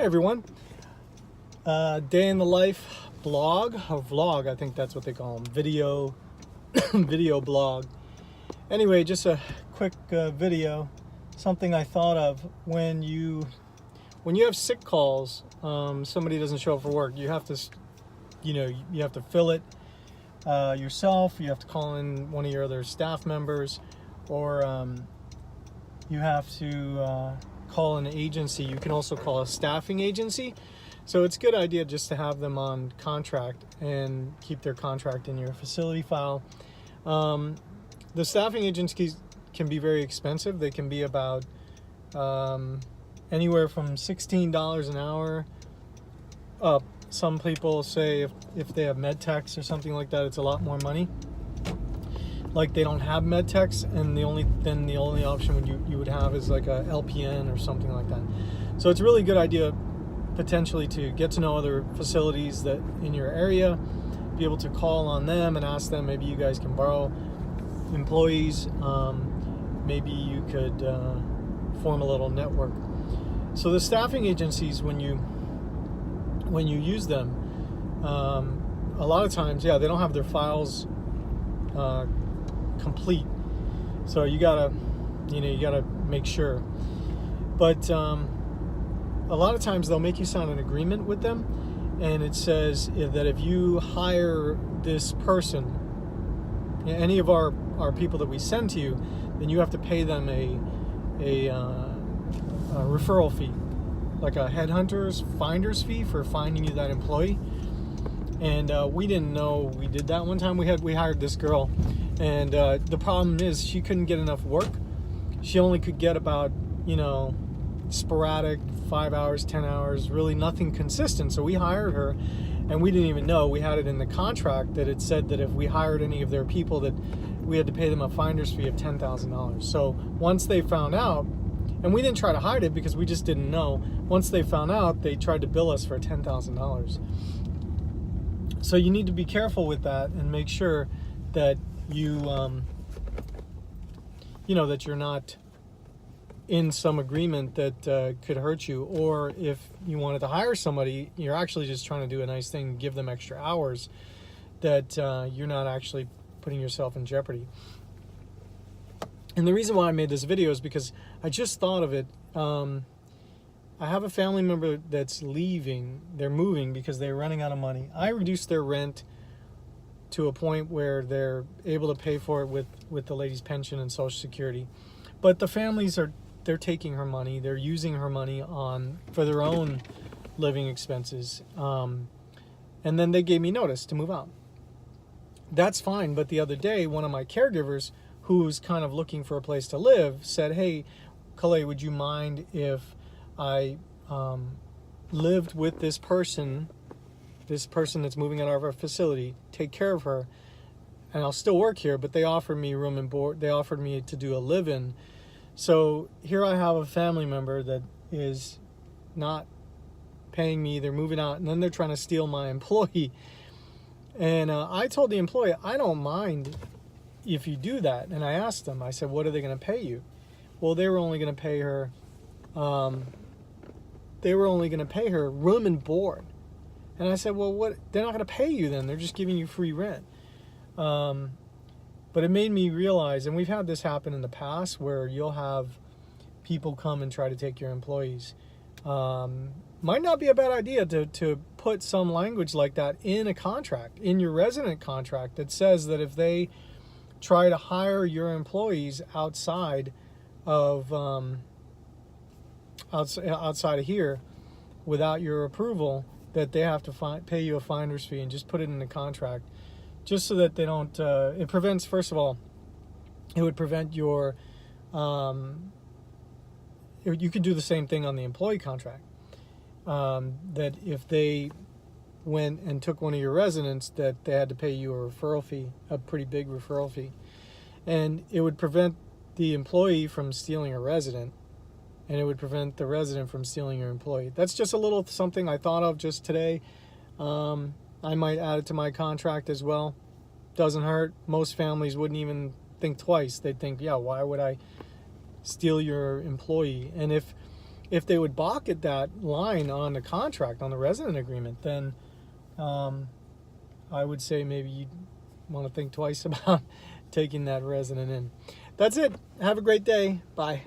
Hey everyone, day in the life blog, or vlog, I think that's what they call them, video, video blog. Anyway, just a quick video, something I thought of when you have sick calls, somebody doesn't show up for work, you have to, you have to fill it yourself, you have to call in one of your other staff members, or you have to call an agency. You can also call a staffing agency. So it's a good idea just to have them on contract and keep their contract in your facility file. The staffing agencies can be very expensive. They can be about anywhere from $16 an hour up. Some people say if they have med techs or something like that, it's a lot more money. Like they don't have med techs, and the only option you would have is like a LPN or something like that. So it's a really good idea potentially to get to know other facilities that in your area, be able to call on them and ask them, maybe you guys can borrow employees, maybe you could form a little network. So the staffing agencies, when you use them, a lot of times, they don't have their files complete, so you gotta make sure. But a lot of times they'll make you sign an agreement with them, and it says that if you hire this person, any of our people that we send to you, then you have to pay them a referral fee, like a headhunter's finder's fee for finding you that employee. And we didn't know we did that. One time we hired this girl, and the problem is she couldn't get enough work. She only could get about, sporadic 5 hours, 10 hours, really nothing consistent. So we hired her, and we didn't even know. We had it in the contract that it said that if we hired any of their people, that we had to pay them a finder's fee of $10,000. So once they found out, and we didn't try to hide it because we just didn't know. Once they found out, they tried to bill us for $10,000. So you need to be careful with that and make sure that you, that you're not in some agreement that could hurt you. Or if you wanted to hire somebody, you're actually just trying to do a nice thing, give them extra hours, that you're not actually putting yourself in jeopardy. And the reason why I made this video is because I just thought of it. I have a family member that's leaving. They're moving because they're running out of money. I reduced their rent to a point where they're able to pay for it with the lady's pension and Social Security. But the families they're taking her money. They're using her money for their own living expenses. And then they gave me notice to move out. That's fine. But the other day, one of my caregivers, who's kind of looking for a place to live, said, "Hey, Calais, would you mind if I lived with this person that's moving out of our facility, take care of her, and I'll still work here, but they offered me room and board. They offered me to do a live-in." So here I have a family member that is not paying me. They're moving out, and then they're trying to steal my employee. And I told the employee, I don't mind if you do that. And I asked them, I said, what are they going to pay you? Well, they were only going to pay her room and board. And I said, well, what? They're not going to pay you then. They're just giving you free rent. But it made me realize, and we've had this happen in the past, where you'll have people come and try to take your employees. Might not be a bad idea to put some language like that in a contract, in your resident contract, that says that if they try to hire your employees outside of here without your approval, that they have to pay you a finder's fee, and just put it in the contract, just so that they don't. It prevents. First of all, it would prevent your. You could do the same thing on the employee contract. That if they went and took one of your residents, that they had to pay you a referral fee, a pretty big referral fee, and it would prevent the employee from stealing a resident, and it would prevent the resident from stealing your employee. That's just a little something I thought of just today. I might add it to my contract as well. Doesn't hurt. Most families wouldn't even think twice. They'd think, yeah, why would I steal your employee? And if if they would balk at that line on the contract, on the resident agreement, then I would say maybe you want to think twice about taking that resident in. That's it. Have a great day. Bye.